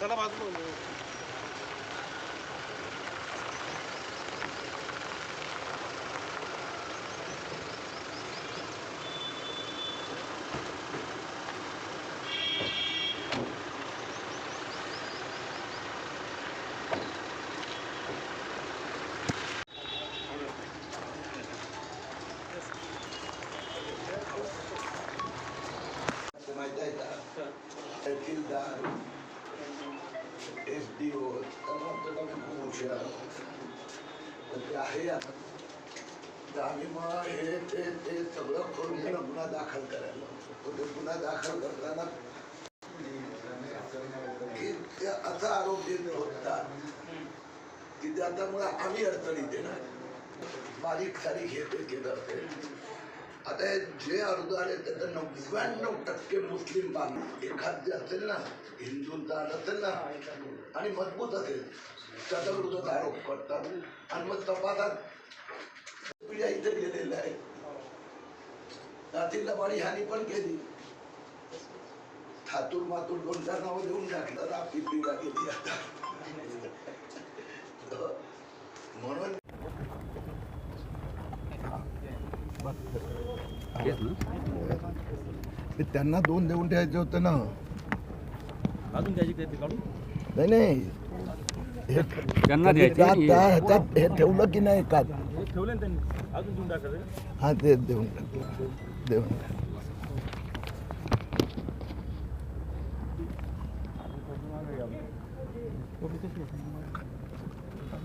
चला बाजूला. तहसीलदार SDO आहे आम्ही मग हे ते सगळं करून त्याला गुन्हा दाखल करायला ते गुन्हा दाखल करताना की ते असा आरोप देत होतात की त्याच्यामुळे आम्ही अडचणी देणार बारीक सारीक हे ते केलं असेल. आता जे अर्ज आले त्याचं 99% मुस्लिम बांधव एखाद जे असेल ना हिंदूंचा असेल ना आणि मजबूत असेल त्याच्या विरोधात आरोप करतात आणि मग तपासात पिढ्या इथे गेलेल्या आहे. तहसीलला बाळी हानी पण केली थातूर मातूर 2-4 नावं देऊन टाकलं आपली पिढ्या गेली आता म्हणून त्यांना 2 देऊन ठेवायचे होते ना अजून त्याची काही काढू नाही नाही हे त्यांना ह्याच्यात हे ठेवलं की नाही का ठेवलं त्यांनी अजून देऊन टाकायचं. हा ते देऊन टाकलं देऊन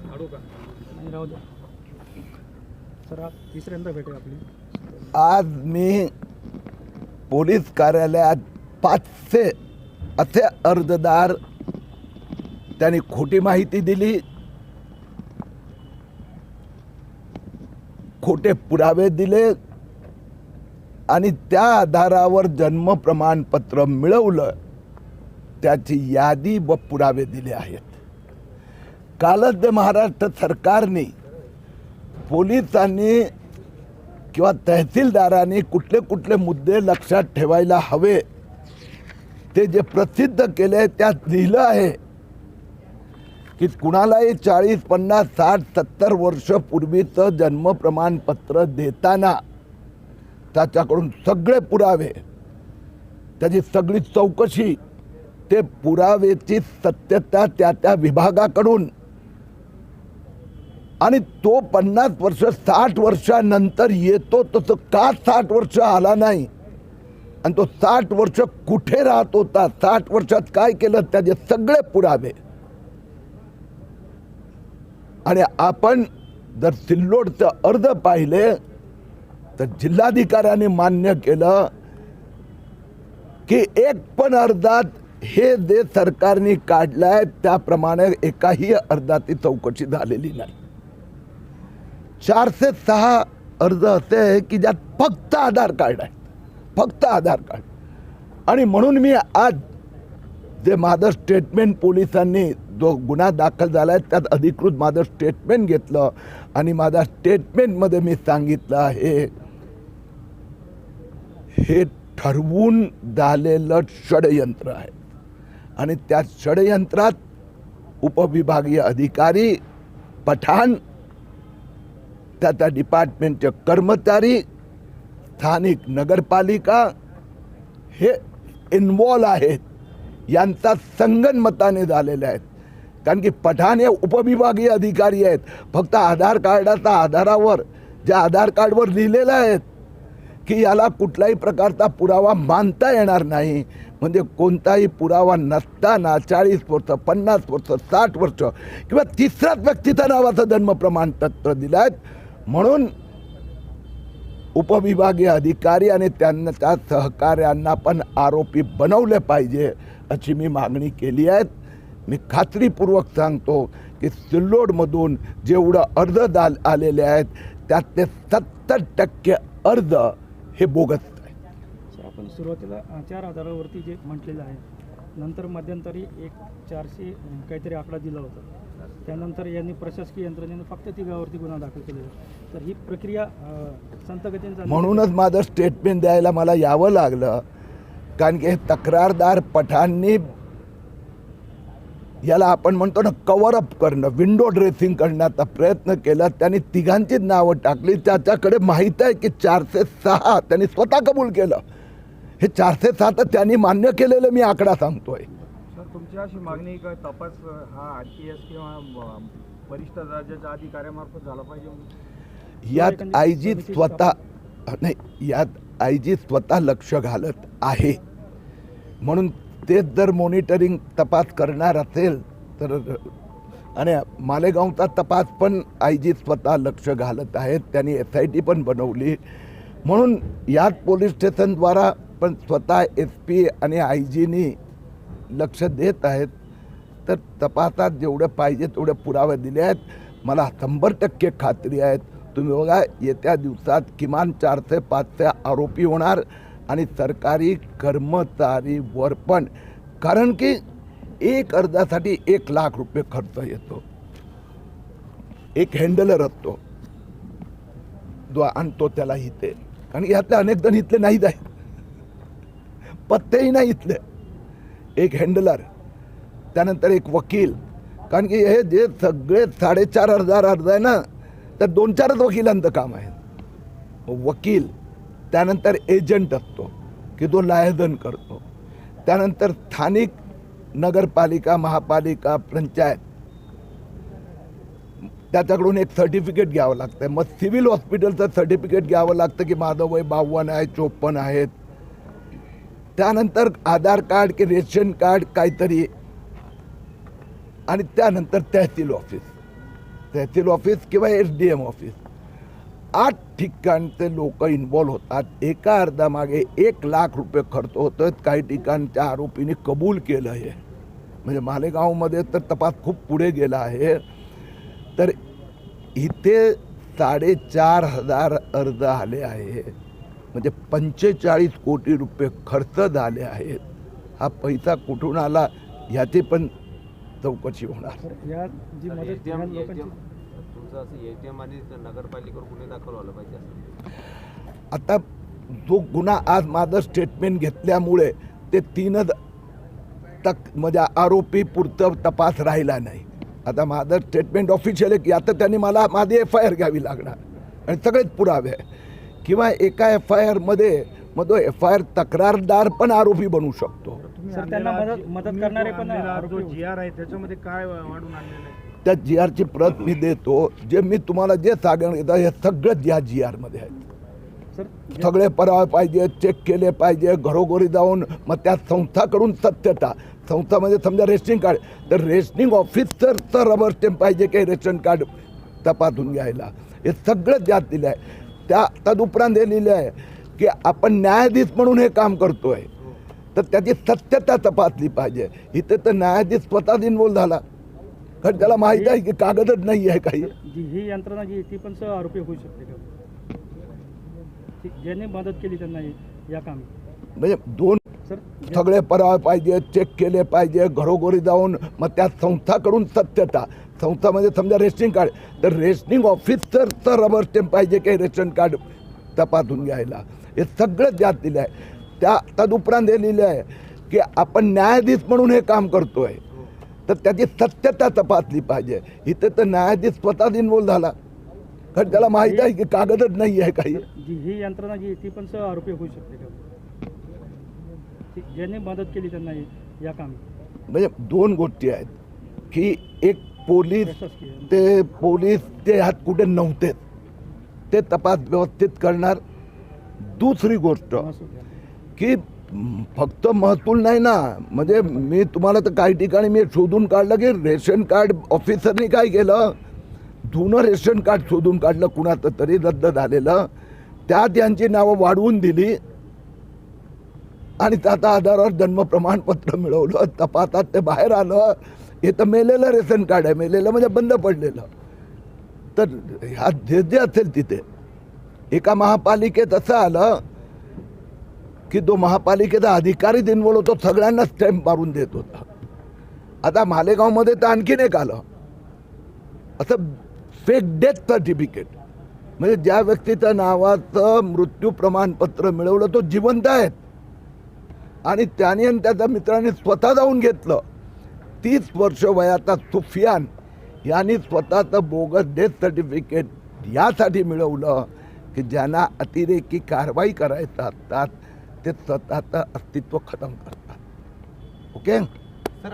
काढू का नाही राहू द्या सर. तिसऱ्यांदा भेटेल आपली. आज मी पोलीस कार्यालयात 500 असे अर्जदार त्यांनी खोटी माहिती दिली, खोटे पुरावे दिले आणि त्या आधारावर जन्म प्रमाणपत्र मिळवलं त्याची यादी व पुरावे दिले आहेत. कालच महाराष्ट्र सरकारने पोलिसांनी किंवा तहसीलदारांनी कुठले कुठले मुद्दे लक्षात ठेवायला हवे ते जे प्रसिद्ध केले त्यात लिहिलं आहे की कुणालाही 40, 50, 60, 70 वर्ष पूर्वीचं जन्म प्रमाणपत्र देताना त्याच्याकडून सगळे पुरावे त्याची सगळी चौकशी ते पुराव्याची सत्यता त्या विभागाकडून आणि तो 50 वर्ष 60 वर्षानंतर येतो तसं का 60 वर्ष आला नाही आणि तो 60 वर्ष कुठे राहत होता 60 वर्षात काय केलं त्याचे सगळे पुरावे. आणि आपण जर सिल्लोडचं अर्ज पाहिले तर जिल्हाधिकाऱ्यांनी मान्य केलं की एक पण अर्जात हे जे सरकारने काढलंय त्याप्रमाणे एकाही अर्जाची चौकशी झालेली नाही. 406 अर्ज असे आहे की ज्यात फक्त आधार कार्ड आहे, फक्त आधार कार्ड. आणि म्हणून मी आज जे माझं स्टेटमेंट पोलिसांनी जो गुन्हा दाखल झाला आहे त्यात अधिकृत माझं स्टेटमेंट घेतलं आणि माझ्या स्टेटमेंटमध्ये मी सांगितलं आहे हे ठरवून झालेलं षडयंत्र आहे आणि त्या षडयंत्रात उपविभागीय अधिकारी पठाण त्या डिपार्टमेंटचे कर्मचारी स्थानिक नगरपालिका हे इन्वॉल्व आहेत. यांचा संगनमताने झालेले आहेत कारण की पठाण हे उपविभागीय अधिकारी आहेत. फक्त आधार कार्डाच्या आधारावर ज्या आधार कार्डवर लिहिलेलं आहेत की याला कुठल्याही प्रकारचा पुरावा मानता येणार नाही म्हणजे कोणताही पुरावा नसताना 40 वर्ष 50 वर्ष 60 वर्ष किंवा तिसऱ्याच व्यक्तीच्या नावाचं जन्म प्रमाणपत्र दिलं आहे. म्हणून उपविभागीय अधिकारी आणि त्यांना त्या सहकार्यांना पण आरोपी बनवले पाहिजे अशी मी मागणी केली आहे. मी खात्रीपूर्वक सांगतो की सिल्लोडमधून जेवढं अर्ज आलेले आहेत त्यातले 70% अर्ज हे बोगस आहे. आपण सुरुवातीला 4 आधारावरती जे म्हटलेलं आहे नंतर मध्यंतरी 400 काहीतरी आकडा दिला होता त्यानंतर यांनी प्रशासकीय यंत्रणेने फक्त तिघावरती गुन्हा दाखल केलेला. तर ही प्रक्रिया संत गतीने म्हणूनच माझं स्टेटमेंट द्यायला मला यावं लागलं कारण की तक्रारदार पठाणनी याला आपण म्हणतो ना कव्हर अप करणं, विंडो ड्रेसिंग करण्याचा प्रयत्न केला. त्यांनी तिघांचीच नावं टाकली. त्याच्याकडे माहीत आहे की 406 त्यांनी स्वतः कबूल केलं. हे 406 तर त्यांनी मान्य केलेलं मी आकडा सांगतोय. सर, तुमची अशी मागणी का तपास हा IPS किंवा वरिष्ठ दर्जाच्या अधिकाऱ्यामार्फत झाला पाहिजे? यात आयजी स्वतः नाही, यात आयजी स्वतः लक्ष घालत आहे. म्हणून तेच जर मॉनिटरिंग तपास करणार असेल तर, आणि मालेगावचा तपास पण आयजी स्वतः लक्ष घालत आहेत. त्यांनी SIT पण बनवली. म्हणून यात पोलीस स्टेशनद्वारा पण स्वतः SP आणि आयजीनी लक्ष देत आहेत. तर तपासात जेवढे पाहिजे तेवढे पुरावे दिले आहेत. मला 100% खात्री आहेत. तुम्ही बघा, येत्या दिवसात किमान 400 ते 500 आरोपी होणार आणि सरकारी कर्मचारीवर पण, कारण की एक अर्जासाठी 1 लाख रुपये खर्च येतो. एक हँडलर असतो जो आणतो त्याला इथे, कारण यातले अनेक जण इथले नाहीच आहेत, पत्तेही नाही इथले. एक हँडलर, त्यानंतर एक वकील, कारण की हे जे सगळे 4,500 अर्ज आहे ना, तर 2-4 वकिलांचं काम आहे. वकील, त्यानंतर एजंट असतो की जो लायजन करतो, त्यानंतर स्थानिक नगरपालिका, महापालिका, पंचायत, त्याच्याकडून एक सर्टिफिकेट घ्यावं लागतं. मग सिव्हिल हॉस्पिटलचं सर्टिफिकेट घ्यावं लागतं की माझं वय 52 आहे, 54 आहेत. त्यानंतर आधार कार्ड की रेशन कार्ड काहीतरी, आणि त्यानंतर तहसील ऑफिस किंवा SDM ऑफिस. 8 ठिकाणचे लोक इन्व्हॉल्व होतात. एका अर्जामागे 1 लाख रुपये खर्च होतो. काही ठिकाणच्या आरोपींनी कबूल केलं आहे. म्हणजे मालेगावमध्ये तर तपास खूप पुढे गेला आहे. तर इथे 4,500 अर्ज आले आहे, म्हणजे 45 कोटी रुपये खर्च झाले आहेत. हा पैसा कुठून आला याची पण चौकशी होणार. या जी मदत या लोकांची तुमचं असं ATM आणि नगरपालिकेवर गुन्हे दाखल व्हायला पाहिजे असं. आता जो गुन्हा आज माझं स्टेटमेंट घेतल्यामुळे ते 3 म्हणजे आरोपी पुरतं तपास राहिला नाही. आता माझं स्टेटमेंट ऑफिशियल आहे की आता त्यांनी मला माझी FIR घ्यावी लागणार आणि सगळेच पुरावे आहे. किंवा एका FIR मध्ये मग तो FIR तक्रारदार पण आरोपी बनू शकतो. सर, त्यांना मदत करणारे पण जो GR आहे त्याच्यामध्ये काय वाढून आणलेलं आहे? त्या GRची प्रत मी देतो. जे मी तुम्हाला जे सांगितलं हे सगळं या GRमध्ये आहे. सर, सगळे पुरावे पाहिजे, चेक केले पाहिजे घरोघरी जाऊन. मग त्या संस्थाकडून सत्यता, संस्थामध्ये समजा रेशनिंग कार्ड, तर रेशनिंग ऑफिसरचं रबर स्टॅम्प पाहिजे की रेशन कार्ड तपासून घ्यायला. हे सगळं ज्यात दिलं आहे. त्या तदुपरांत हे लिहिलं आहे की आपण न्यायाधीश म्हणून हे काम करतोय, तर त्याची सत्यता तपासली पाहिजे. इथे तर न्यायाधीश स्वतःच इन्व्हॉल्व झाला, कारण त्याला माहीत आहे की कागदच नाही आहे काही. जी ही यंत्रणा जी ती पण सह आरोपी होऊ शकते का? ज्यांनी मदत केली त्यांना या कामी, म्हणजे 2 सर सगळे पुरावे पाहिजे, चेक केले पाहिजे घरोघरी जाऊन. मग त्या संस्थाकडून सत्यता, संस्थामध्ये समजा रेशनिंग कार्ड, तर रेशनिंग ऑफिसरचं रबर स्टॅम्प पाहिजे की रेशन कार्ड तपासून घ्यायला. हे सगळं ज्यात दिलं आहे. त्या तदुपरांत हे लिहिलं आहे की आपण न्यायाधीश म्हणून हे काम करतोय, तर त्याची सत्यता तपासली पाहिजे. इथे तर न्यायाधीश स्वतःच इन्व्हॉल्व झाला, कारण त्याला माहीत आहे की कागदच नाही आहे काही. जी ही यंत्रणा जी ती पण सह आरोपी होऊ शकते का? ज्यांनी मदत केली त्यांना या कामी, म्हणजे 2 गोष्टी आहेत की एक पोलीस प्रशासकीय ते ह्यात कुठे नव्हते, ते तपास व्यवस्थित करणार. दुसरी गोष्ट महसूल द्या. की फक्त महसूल नाही ना, म्हणजे मी तुम्हाला तर काही ठिकाणी मी शोधून काढलं की रेशन कार्ड ऑफिसरनी काय केलं, जुनं रेशन कार्ड शोधून काढलं कुणाचं तरी रद्द झालेलं, त्यात यांची नावं वाढवून दिली आणि त्याच्या आधारावर जन्म प्रमाणपत्र मिळवलं. तपासात ते बाहेर आलं, हे तर मेलेलं रेशन कार्ड आहे, मेलेलं म्हणजे बंद पडलेलं. तर ह्या जे असेल तिथे एका महापालिकेत असं आलं की जो महापालिकेचा अधिकारीच इन्व्हॉल्व होतो, सगळ्यांना स्टॅम्प मारून देत होता. आता मालेगावमध्ये तर आणखीन एक आलं असं फेक डेथ सर्टिफिकेट, म्हणजे ज्या व्यक्तीच्या नावाचं मृत्यू प्रमाणपत्र मिळवलं तो जिवंत आहेत आणि त्याने आणि त्याच्या मित्राने स्वतः जाऊन घेतलं. 30 वर्ष वयाचा सुफियान यांनी स्वतःचं बोगस डेथ सर्टिफिकेट यासाठी मिळवलं की ज्यांना अतिरेकी कारवाई करायचं असतात ते स्वतःचं अस्तित्व खतम करतात. ओके. सर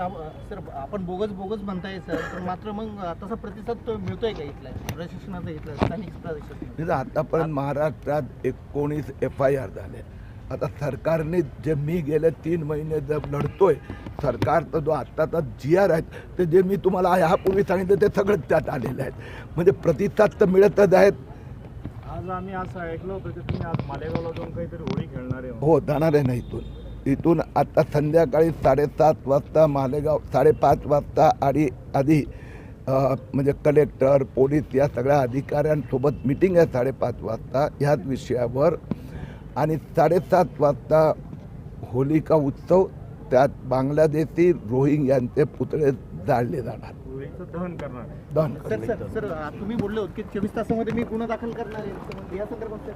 आपण बोगस म्हणताय सर, पण मात्र मग तसा प्रतिसाद तो मिळतोय का इथला प्रशासनाचा, इथला स्थानिक प्रशासन? आतापर्यंत महाराष्ट्रात 19 FIR झाले. आता सरकारने जे मी गेले 3 महिने जर लढतोय, सरकारचा जो आत्ताचा GR आहे ते जे मी तुम्हाला ह्यापूर्वी सांगितलं ते सगळंच त्यात आलेले आहेत. म्हणजे प्रतिसाद तर मिळतच आहेत. आज आम्ही असं ऐकलं होतं की तुम्ही आज मालेगावला जाऊन काहीतरी होळी खेळणार आहे. हो, जाणार आहे ना इथून आता संध्याकाळी 7:30 वाजता मालेगाव, 5:30 वाजता आधी म्हणजे कलेक्टर, पोलीस या सगळ्या अधिकाऱ्यांसोबत मिटिंग आहे 5:30 वाजता ह्याच विषयावर. आणि 7:30 वाजता होलिका उत्सव, त्यात बांगलादेशी रोहिंग्यांचे पुतळे जाळले जाणार, होळीचं दहन करणार आहे. दहन सर तुम्ही बोलले होते की 24 तासामध्ये मी गुन्हा दाखल करणार आहे, तर मग या संदर्भात